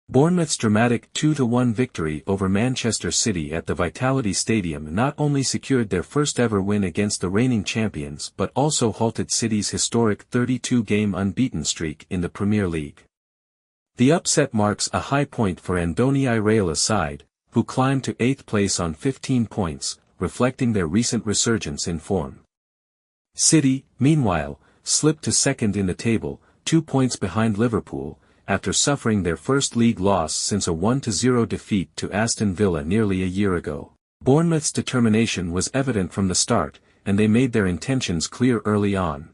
Bournemouth's dramatic 2-1 victory over Manchester City at the Vitality Stadium not only secured their first-ever win against the reigning champions but also halted City's historic 32-game unbeaten streak in the Premier League. The upset marks a high point for Andoni Iraola's side, who climbed to 8th place on 15 points, reflecting their recent resurgence in form. City, meanwhile, slipped to second in the table, 2 points behind Liverpool, after suffering their first league loss since a 1-0 defeat to Aston Villa nearly a year ago. Bournemouth's determination was evident from the start, and they made their intentions clear early on.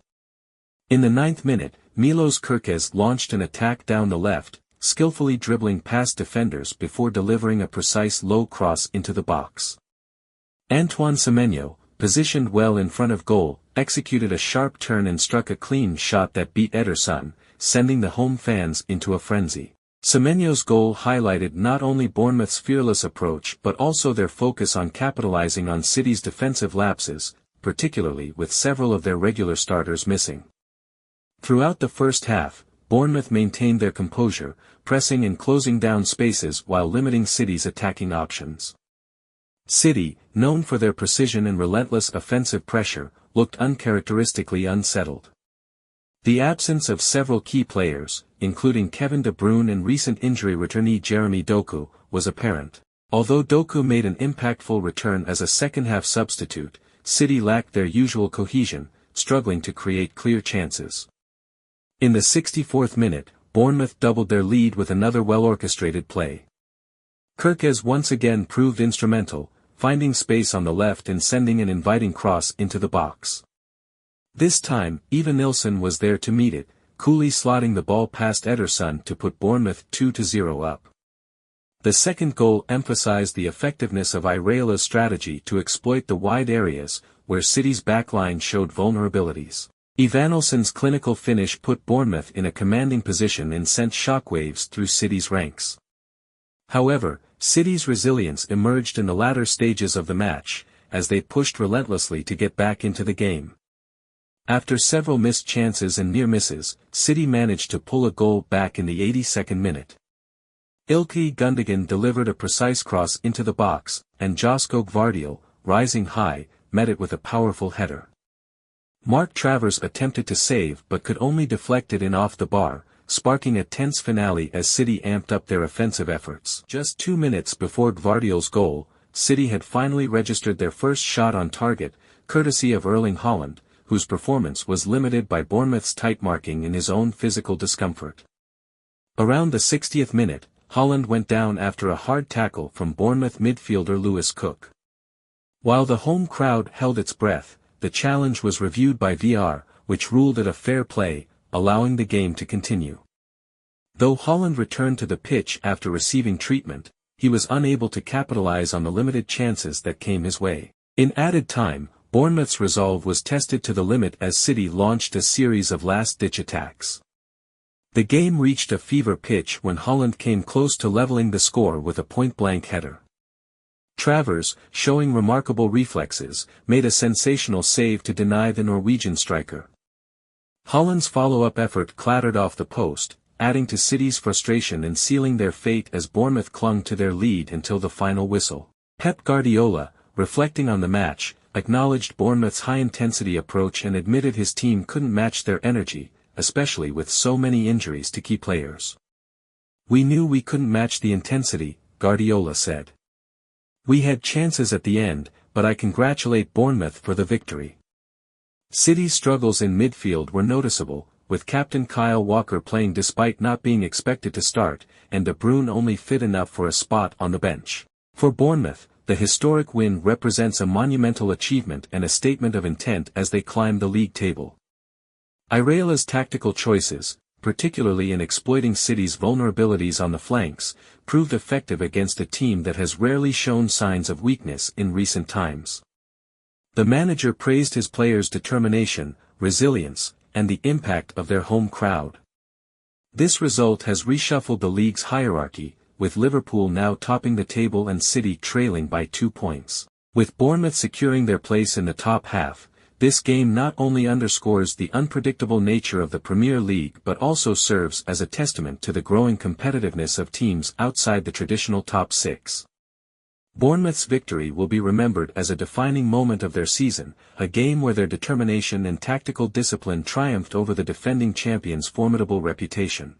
In the 9th minute, Milos Kerkez launched an attack down the left, skillfully dribbling past defenders before delivering a precise low cross into the box. Antoine Semenyo, positioned well in front of goal, executed a sharp turn and struck a clean shot that beat Ederson, sending the home fans into a frenzy. Semenyo's goal highlighted not only Bournemouth's fearless approach but also their focus on capitalizing on City's defensive lapses, particularly with several of their regular starters missing. Throughout the first half, Bournemouth maintained their composure, pressing and closing down spaces while limiting City's attacking options. City, known for their precision and relentless offensive pressure, looked uncharacteristically unsettled. The absence of several key players, including Kevin De Bruyne and recent injury returnee Jeremy Doku, was apparent. Although Doku made an impactful return as a second-half substitute, City lacked their usual cohesion, struggling to create clear chances. In the 64th minute, Bournemouth doubled their lead with another well-orchestrated play. Kerkez once again proved instrumental, finding space on the left and sending an inviting cross into the box. This time, Evanilson was there to meet it, coolly slotting the ball past Ederson to put Bournemouth 2-0 up. The second goal emphasized the effectiveness of Iraola's strategy to exploit the wide areas, where City's backline showed vulnerabilities. Evanilson's clinical finish put Bournemouth in a commanding position and sent shockwaves through City's ranks. However, City's resilience emerged in the latter stages of the match, as they pushed relentlessly to get back into the game. After several missed chances and near misses, City managed to pull a goal back in the 82nd minute. Ilkay Gundogan delivered a precise cross into the box, and Josko Gvardiol, rising high, met it with a powerful header. Mark Travers attempted to save but could only deflect it in off the bar, sparking a tense finale as City amped up their offensive efforts. Just 2 minutes before Gvardiol's goal, City had finally registered their first shot on target, courtesy of Erling Haaland, whose performance was limited by Bournemouth's tight marking and his own physical discomfort. Around the 60th minute, Haaland went down after a hard tackle from Bournemouth midfielder Lewis Cook. While the home crowd held its breath, the challenge was reviewed by VAR, which ruled it a fair play, allowing the game to continue. Though Haaland returned to the pitch after receiving treatment, he was unable to capitalize on the limited chances that came his way. In added time, Bournemouth's resolve was tested to the limit as City launched a series of last-ditch attacks. The game reached a fever pitch when Haaland came close to leveling the score with a point-blank header. Travers, showing remarkable reflexes, made a sensational save to deny the Norwegian striker. Haaland's follow-up effort clattered off the post, adding to City's frustration and sealing their fate as Bournemouth clung to their lead until the final whistle. Pep Guardiola, reflecting on the match, acknowledged Bournemouth's high-intensity approach and admitted his team couldn't match their energy, especially with so many injuries to key players. "We knew we couldn't match the intensity," Guardiola said. "We had chances at the end, but I congratulate Bournemouth for the victory." City's struggles in midfield were noticeable, with captain Kyle Walker playing despite not being expected to start, and De Bruyne only fit enough for a spot on the bench. For Bournemouth, the historic win represents a monumental achievement and a statement of intent as they climb the league table. Iraola's tactical choices, particularly in exploiting City's vulnerabilities on the flanks, proved effective against a team that has rarely shown signs of weakness in recent times. The manager praised his players' determination, resilience, and the impact of their home crowd. This result has reshuffled the league's hierarchy, with Liverpool now topping the table and City trailing by 2 points. With Bournemouth securing their place in the top half, This game not only underscores the unpredictable nature of the Premier League but also serves as a testament to the growing competitiveness of teams outside the traditional top six. Bournemouth's victory will be remembered as a defining moment of their season, a game where their determination and tactical discipline triumphed over the defending champions' formidable reputation.